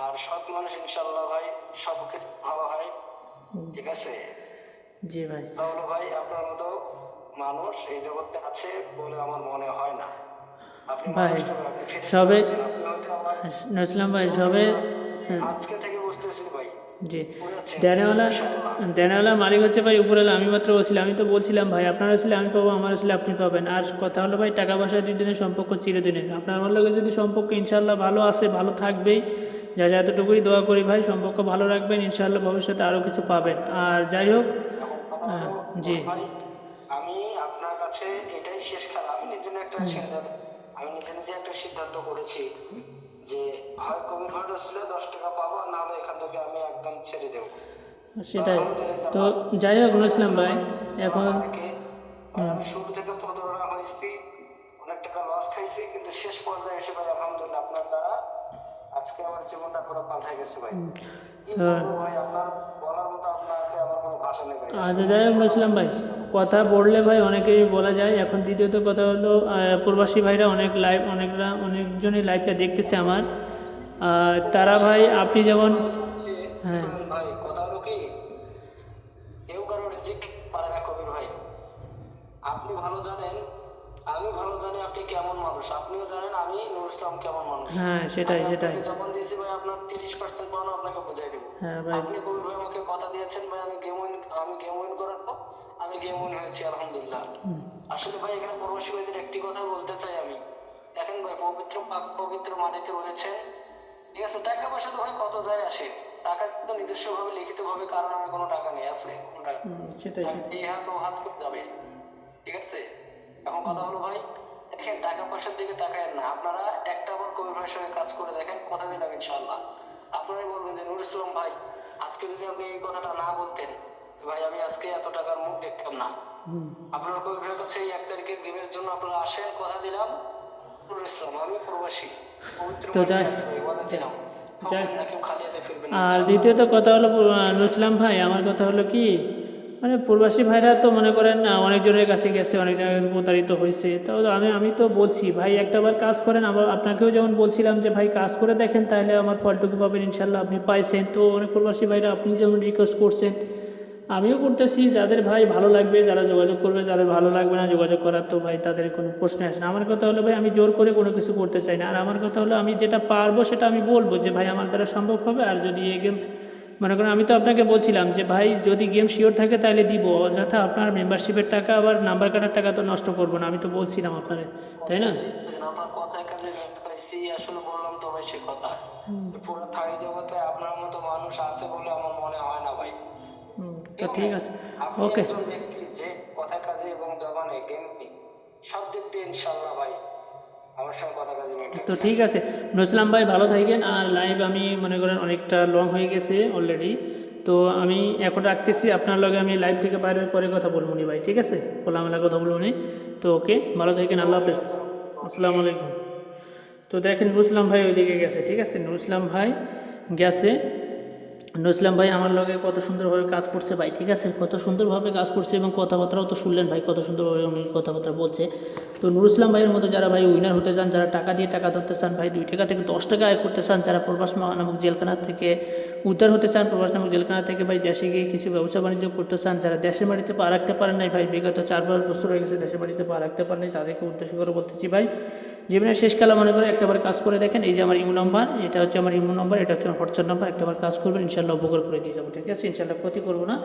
আর সৎ মানুষ ইনশাআল্লাহ ভাই সব কিছু ভালো হয়, ঠিক আছে। জি ভাই, তাহলে ভাই আপনার মতো মানুষ এই জগতে আছে বলে আমার মনে হয় না। আপনি ভাই মানুষটা, আপনি ফিরে সবে আপনি হয়তো আমার নুর ইসলাম ভাই সবে আজকে থেকে বুঝতেছি ভাই, জি দেনাওয়ালা মালিক হচ্ছে ভাই উপরওয়ালা, আমি মাত্র বলছিলাম, আমি তো বলছিলাম ভাই আপনার ছেলে আমি পাবো, আমার ছেলে আপনি পাবেন। আর কথা হলো ভাই টাকা পয়সা 2 দিনের সম্পর্ক চিরদিনের, আপনার আমার লোকের যদি সম্পর্ক ইনশাল্লাহ ভালো আছে, ভালো থাকবেই, যা যা এতটুকুই দোয়া করি ভাই, সম্পর্ক ভালো রাখবেন, ইনশাল্লাহ ভবিষ্যতে আরও কিছু পাবেন। আর যাই হোক, জি ভাই আমি আপনার কাছে এটাই শেষ খেলা, আমি নিজে একটা সিদ্ধান্ত করেছি যে হয় কবির ভাড়া ছিল 10 টাকা পাবো, না হলে এখান থেকে আমি একদম ছেড়ে দেবো। সেটাই তো। যাই হোক নুর ইসলাম ভাই, এখন আমি শুরু থেকে প্রতারণা হয়েছি, অনেক টাকা লস খাইছি, কিন্তু শেষ পর্যায়ে এসে ভাই আলহামদুলিল্লাহ আপনার দ্বারা আজকে আমার জীবনটা পুরো পাল্টে গেছে ভাই। কি বলবো ভাই, আপনার বলার মতো আপনাকে আমার কোনো ভাষা নেই ভাই। আচ্ছা যাই হোক নুর ইসলাম ভাই, কথা বললে ভাই অনেকেই বলা যায়। এখন দ্বিতীয়ত কথা হলো, প্রবাসী ভাইরা অনেকজনই লাইভটা দেখতেছে আমার, তারা ভাই আপনি যেমন হ্যাঁ ভাই কথা হলো কি, কেউ কারো রিজিক পারে না কবির ভাই। আপনি ভালো জানেন, আমি ভালো জানি আপনি কেমন মানুষ, আপনিও জানেন আমি নুর ইসলাম কেমন মানুষ। হ্যাঁ সেটাই যখন দিয়েছি ভাই আপনার 30% পাওনা আপনাকে বুঝাই দেবো। হ্যাঁ ভাই, আপনি কবির ভাই আমাকে কথা দিয়েছেন ভাই, আমি গেম উইন করাবো, আমি গেম উইন হয়েছি আলহামদুলিল্লাহ। আসলে ভাই এখানে প্রবাসী ভাইদের একটি কথা বলতে চাই আমি, দেখেন ভাই পবিত্র মাটিতে রয়েছেন, ঠিক আছে। টাকা পয়সা তো ভাই কত যায় আসে, টাকা কিন্তু নিজস্ব ভাবে লিখিত ভাবে, কারণ আমি কোনো টাকা নেই আছে সেটাই এই হাত ও হাত করে যাবে, ঠিক আছে। এখন কথা হলো ভাই, দেখেন টাকা পয়সার দিকে তাকায়েন না, আপনারা একটা বার কবির ভাইয়ের সঙ্গে কাজ করে দেখেন, কথা দিলাম ইনশাআল্লাহ আপনারাই বলবেন যে নুর ইসলাম ভাই আজকে যদি আপনি এই কথাটা না বলতেন ভাই, আমি আজকে এত টাকার মুখ দেখতাম না। আপনারা কবির ভাইয়ের কাছে এই 1 তারিখের গেমের জন্য আপনারা আসেন, কথা দিলাম নুরুল ইসলাম, আমি প্রবাসী, পবিত্র তো মাটিতে যাই আছি ভাই, ওয়াদা দিলাম। যাই ভাববেন না কেউ খালি হাতে ফিরবেন না আর ইনশাআল্লাহ। দ্বিতীয়ত কথা হলো নুসলাম ভাই, আমার কথা হলো কি, মানে প্রবাসী ভাইরা তো মনে করেন অনেকজনের কাছে গেছে, অনেক জায়গায় প্রতারিত হয়েছে। তো আমি তো বলছি ভাই একটাবার কাজ করেন, আবার আপনাকেও যেমন বলছিলাম যে ভাই কাজ করে দেখেন, তাহলে আমার ফলটুকু পাবেন ইনশাল্লাহ। আপনি পাইছেন তো অনেক প্রবাসী ভাইরা আপনি যেমন রিকোয়েস্ট করছেন আমিও করতেছি, যাদের ভাই ভালো লাগবে যারা যোগাযোগ করবে, যাদের ভালো লাগবে না যোগাযোগ করার তো ভাই তাদের কোনো প্রশ্ন আসে না। আমার কথা হলো ভাই আমি জোর করে কোনো কিছু করতে চাই না, আর আমার কথা হলো আমি যেটা পারবো সেটা আমি বলবো যে ভাই আমার দ্বারা সম্ভব হবে। আর যদি এই গেম মনে করেন, আমি তো আপনাকে বলছিলাম যে ভাই যদি গেম শিওর থাকে তাহলে দিব, অযথা আপনার মেম্বারশিপের টাকা আবার নাম্বার কাটার টাকা তো নষ্ট করবো না, আমি তো বলছিলাম আপনার, তাই না? আপনার কথায় কাজে মিল পাইছি, আসলে বললাম তো ভাই সে কথা। পুরো থাই জগতে আপনার মতো মানুষ আছে বলে আমার মনে হয় না ভাই। তো ঠিক আছে, আপনি ওকে। একজন ব্যক্তি যে কথা কাজে এবং জবানে গেম সব দিক দিয়ে ইনশাআল্লাহ ভাই আমার সঙ্গে কথা কাজে মিল তো ঠিক আছে নুসলাম ভাই, ভালো থাকেন। আর লাইভ আমি মনে করেন অনেকটা লং হয়ে গেছে অলরেডি, তো আমি এখন রাখতেছি। আপনার লগে আমি লাইভ থেকে বাইরে পরে কথা বলবো নি ভাই, ঠিক আছে? খোলামেলা কথা বলবো নি। তো ওকে, ভালো থাকেন, আল্লাহ হাফেজ, আসসালামু আলাইকুম। তো দেখেন নুসলাম ভাই ওইদিকে গেছে, ঠিক আছে? নুসলাম ভাই গেছে। নুসলাম ভাই আমার লগে কত সুন্দরভাবে কাজ করছে ভাই, ঠিক আছে? কত সুন্দরভাবে কাজ করছে এবং কথাবার্তাও তো শুনলেন ভাই, কত সুন্দরভাবে উনি কথাবার্তা বলছে। তো নুরুসলাম ভাইয়ের মতো যারা ভাই উইনার হতে চান, যারা টাকা দিয়ে টাকা ধরতে চান ভাই, 2 টাকা থেকে 10 টাকা আয় করতে চান, যারা প্রবাস নামক জেলখানা থেকে উদ্ধার হতে চান, প্রবাস নামক জেলখানা থেকে ভাই দেশে গিয়ে কিছু ব্যবসা বাণিজ্য করতে চান, যারা দেশের বাড়িতে পা রাখতে পারেন নাই ভাই, বিগত 4-5 বছর হয়ে গেছে দেশের বাড়িতে পা রাখতে পারেন নাই, তাদেরকে উদ্দেশ্য করে বলতেছি ভাই, জীবনের শেষকালে মনে করে একটাবার কাজ করে দেখেন। এই যে আমার ইমো নাম্বার, এটা হচ্ছে আমার ইমো নাম্বার, এটা হচ্ছে আমার হোয়াটসঅ্যাপ নাম্বার, একটাবার কাজ করবেন ইনশাল্লাহ উপকার করে দিয়ে যাবো, ঠিক আছে? ইনশাল্লাহ ক্ষতি করবো না,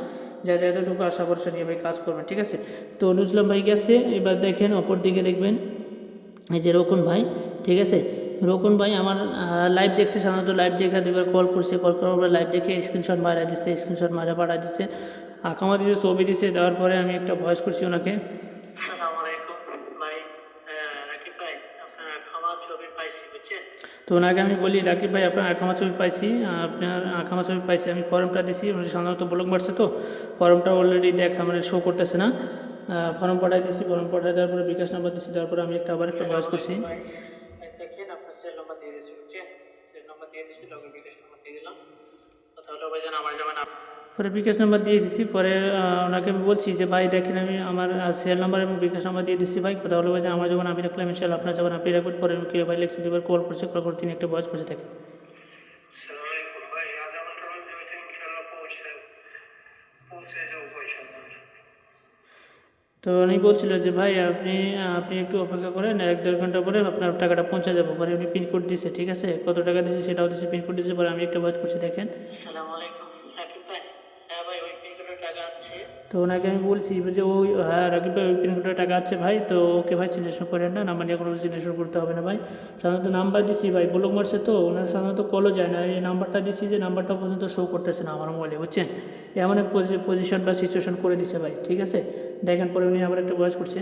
যা যা এতটুকু আশা ভরসা নিয়ে ভাই কাজ করবেন, ঠিক আছে? তো নুসলাম ভাই গেছে, এবার দেখেন অপর দিকে দেখবেন এই যে রোকন ভাই, ঠিক আছে? রোকন ভাই আমার লাইভ দেখছে, সাধারণত লাইভ দেখে 2বার কল করছে, কল করার পরে লাইভ দেখে স্ক্রিনশট মারা দিচ্ছে, স্ক্রিনশট মারা পাঠা দিচ্ছে, আঁকামা দিচ্ছে, ছবি দিচ্ছে, দেওয়ার পরে আমি একটা ভয়েস করছি ওনাকে। আসসালামু আলাইকুম ভাই, রাকিব ভাই আপনার খামার ছবি পাইছি বুঝছেন। তো ওনাকে আমি বলি রাকিব ভাই আপনার আঁকামা ছবি পাইছি, আপনার আঁকামা ছবি পাইছি, আমি ফর্মটা দিছি, উনি সাধারণত ব্লক মারছে তো ফর্মটা অলরেডি দেখা মানে শো করতেছে না, ফর্ম পাঠাই দিছি, ফর্ম পাঠাই দেওয়ার পরে বিকাশ নাম্বার দিচ্ছি, দেওয়ার পরে আমি আবার একটা ভয়েস করছি। ভাই দেখেন আপনার সেল নাম্বার দিয়ে দিয়েছি বুঝছেন, সেল নাম্বার দিয়ে দিয়েছি, লগে বিকাশ নাম্বার দিয়ে দিলাম। কথা হলো ভাই যেন আমার যেমন পরে বিকাশ নাম্বার দিয়ে দিচ্ছি, পরে ওনাকে আমি বলছি যে ভাই দেখেন আমি আমার সেল নাম্বার এবং বিকাশ নাম্বার দিয়ে দিচ্ছি ভাই, কথা হলো ভাই যে আমার যেমন আমি রাখলাম ইনশাল্লাহ আপনার যেমন আপনি রাখবেন। পরে আমি ভাই লেখছি, 2বার কল করছে, কল করে তিনি একটা ভয়েস করছে দেখেন। তো উনি বলছিল যে ভাই আপনি আপনি একটু অপেক্ষা করেন, 1-1.5 ঘন্টা পরে আপনার টাকাটা পৌঁছে যাবো। পরে উনি পিনকোড দিছে, ঠিক আছে? কত টাকা দিয়েছে সেটাও দিচ্ছে, পিনকোড দিয়েছে, পরে আমি একটা ভয়েস করছি দেখেন। আসসালামু আলাইকুম রাকিব ভাই, হ্যাঁ ভাই ওই পিনকোডের টাকা আছে। তো ওনাকে আমি বলছি যে ওই হ্যাঁ রাকিব ভাই ওই পিনকোডের টাকা আছে ভাই, তো ওকে ভাই সিলেকশন করেন না, নাম্বার নিয়ে কোনো সিলেকশন করতে হবে না ভাই। সাধারণত নাম্বার দিছি ভাই, ব্লক মারছে তো ওনার সাধারণত কলও যায় না, এই নাম্বারটা দিছি যে নাম্বারটা পর্যন্ত শো করতেছে না আমার মোবাইলে, বুঝছেন? এমন এক পজিশন বা সিচুয়েশন করে দিছে ভাই, ঠিক আছে? দেখেন পরে উনি আবার একটা ভয়েস করছে।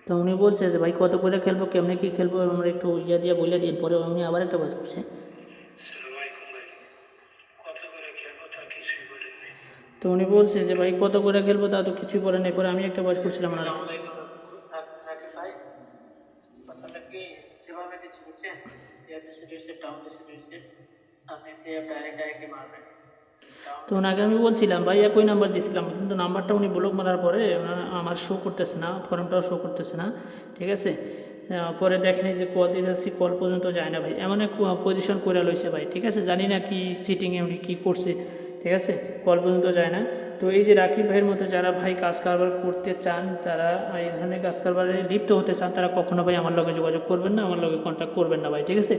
তো উনি বলছে যে ভাই কত করে খেলবো, কেমনে কী খেলবো, আমরা একটু ইয়া দিয়ে বলে দিন। পরে উনি আবার একটা ভয়েস করছে। তো উনি বলছে যে ভাই কত করে খেলবো তা তো কিছুই বলে নেই। পরে আমি একটা ভয়েস করছিলাম ওনার। আসসালামু আলাইকুম রাকিব ভাই, কথাটা কি যেভাবে দিচ্ছি বুঝছেন, ডিসে ডাউন ডিসে আপনি ডাইরেক্টলি মারবেন। তো ওনাকে আমি বলছিলাম ভাই একই নাম্বার দিয়েছিলাম, কিন্তু নাম্বারটা উনি ব্লক মারার পরে আমার শো করতেছে না, ফর্মটাও শো করতেছে না, ঠিক আছে? পরে দেখেনি যে কল দিতেছি, কল পর্যন্ত যায় না ভাই, এমন এক পজিশন করে লইছে ভাই, ঠিক আছে? জানি না কি চিটিংয়ে উনি কী করছে, ঠিক আছে? কল পর্যন্ত যায় না। তো এই যে রাকিব ভাইয়ের মতো যারা ভাই কাজ কারবার করতে চান, তারা এই ধরনের কাজ কারবারে লিপ্ত হতে চান, তারা কখনো ভাই আমার লগে যোগাযোগ করবেন না, আমার লগে কন্ট্যাক্ট করবেন না ভাই, ঠিক আছে?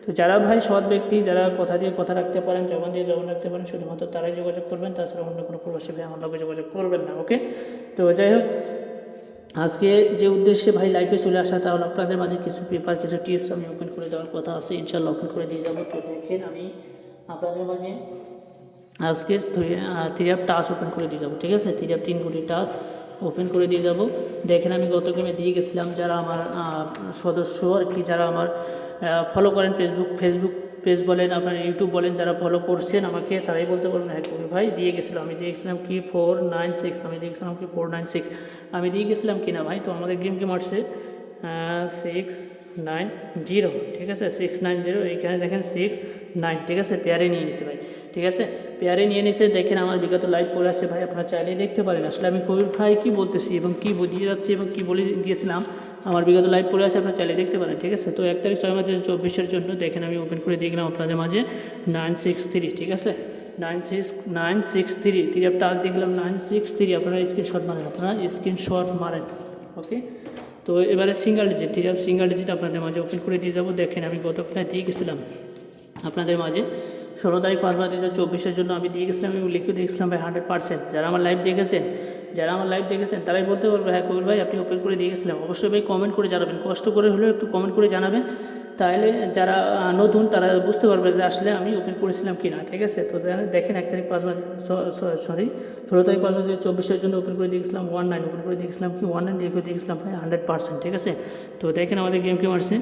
তো যারা ভাই সৎ ব্যক্তি, যারা কথা দিয়ে কথা রাখতে পারেন, জবান দিয়ে জবান রাখতে পারেন, শুধুমাত্র তারাই যোগাযোগ করবেন, তাছাড়া অন্য কোনো প্রবাসী ভাই আমার লগে যোগাযোগ করবেন না, ওকে? তো যাই হোক, আজকে যে উদ্দেশ্যে ভাই লাইভে চলে আসা, তাহলে আপনাদের মাঝে কিছু পেপার, কিছু টিপস আমি ওপেন করে দেওয়ার কথা আছে, ইনশাল্লাহ ওপেন করে দিয়ে যাবো। তো দেখেন আমি আপনাদের মাঝে আজকে 3 টাচ ওপেন করে দিয়ে যাবো, ঠিক আছে? 3 কোটি টাচ ওপেন করে দিয়ে যাব। দেখেন আমি গত গেমে দিয়ে গেছিলাম, যারা আমার সদস্য আর কি, যারা আমার ফলো করেন ফেসবুক পেজ বলেন, আপনার ইউটিউব বলেন, যারা ফলো করছেন আমাকে তারাই বলতে পারবেন হ্যাঁ কবির ভাই দিয়ে গেছিলো, আমি দিয়ে গেছিলাম কি 496, আমি দিয়ে গেছিলাম কি 496, আমি দিয়ে গেছিলাম কিনা ভাই। তো আমাদের গেম মারছে 690, ঠিক আছে 690, এইখানে দেখেন 69, ঠিক আছে পেয়ারে নিয়ে নিছে ভাই, ঠিক আছে পেয়ারে নিয়ে নিছে। দেখেন আমার বিগত লাইভ পড়ে আসছে ভাই, আপনারা চাইলেই দেখতে পারেন। আসলে আমি কবির ভাই কী বলতেছি এবং কী বুঝিয়ে যাচ্ছি এবং কী বলে গিয়েছিলাম আমার বিগত লাইভ পড়ে আছে, আপনারা চাইলে দেখতে পারেন, ঠিক আছে। তো 1 তারিখ 6 মাস 2024 জন্য দেখেন আমি ওপেন করে দিয়ে গেলাম আপনাদের মাঝে 963, ঠিক আছে 963 3 টাচ দিয়ে গেলাম 963, আপনারা স্ক্রিনশট মারেন, ওকে। তো এবারে সিঙ্গেল ডিজিট, ঠিক আছে সিঙ্গেল ডিজিট আপনাদের মাঝে ওপেন করে দিয়ে যাবো। দেখেন আমি গতকাল দিয়ে গেছিলাম আপনাদের মাঝে 16 তারিখ 5 মাস 2024 জন্য আমি দিয়ে গেছিলাম এবং লিখে দিয়েছিলাম ভাই 100%। যারা আমার লাইভ দেখেছেন তারাই বলতে পারবে হ্যাঁ কবির ভাই আপনি ওপেন করে দিয়ে গেছিলাম। অবশ্যই ভাই কমেন্ট করে জানাবেন, কষ্ট করে হলেও একটু কমেন্ট করে জানাবেন, তাহলে যারা নতুন তারা বুঝতে পারবে যে আসলে আমি ওপেন করেছিলাম কি না, ঠিক আছে। তো দেখেন 1 তারিখ 5 মাস 16 তারিখ 5 মাস 2024 জন্য ওপেন করে দিয়েছিলাম 19, ওপেন করে দিয়েছিলাম কি 19, লিখে দিয়েছিলাম ভাই 100%, ঠিক আছে। তো দেখেন আমাদের গেম মারছে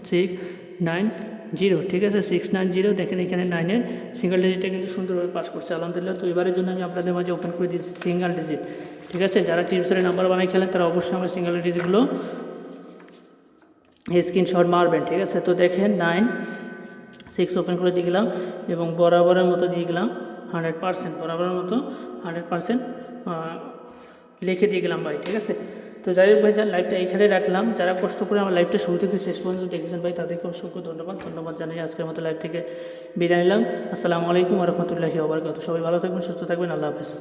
690, ঠিক আছে 690, দেখেন এখানে 9-এর সিঙ্গেল ডিজিটটা কিন্তু সুন্দরভাবে পাস করছে আলহামদুলিল্লাহ। তো এবারের জন্য আমি আপনাদের মাঝে ওপেন করে দিয়েছি সিঙ্গেল ডিজিট, ঠিক আছে। যারা টিপসের নাম্বার বানাই খেলেন তারা অবশ্যই আমার সিঙ্গেল ডিজিটগুলো স্ক্রিনশট মারবেন, ঠিক আছে। তো দেখেন 96 ওপেন করে দিয়ে গেলাম এবং বরাবরের মতো দিয়ে গেলাম 100%, বরাবরের মতো 100% লিখে দিয়ে গেলাম ভাই, ঠিক আছে। তো যাই হোক ভাই লাইভটা এইখানে রাখলাম। যারা কষ্ট করে আমার লাইভটা শুরু থেকে শেষ পর্যন্ত দেখেছেন ভাই তাদেরকে অসংখ্য ধন্যবাদ জানাই। আজকের মতো লাইভ থেকে বিদায় নিলাম। আসসালামু আলাইকুম ওয়া রাহমাতুল্লাহি ওয়া বারাকাতুহু। সবাই ভালো থাকবেন, সুস্থ থাকবেন, আল্লাহ হাফেজ।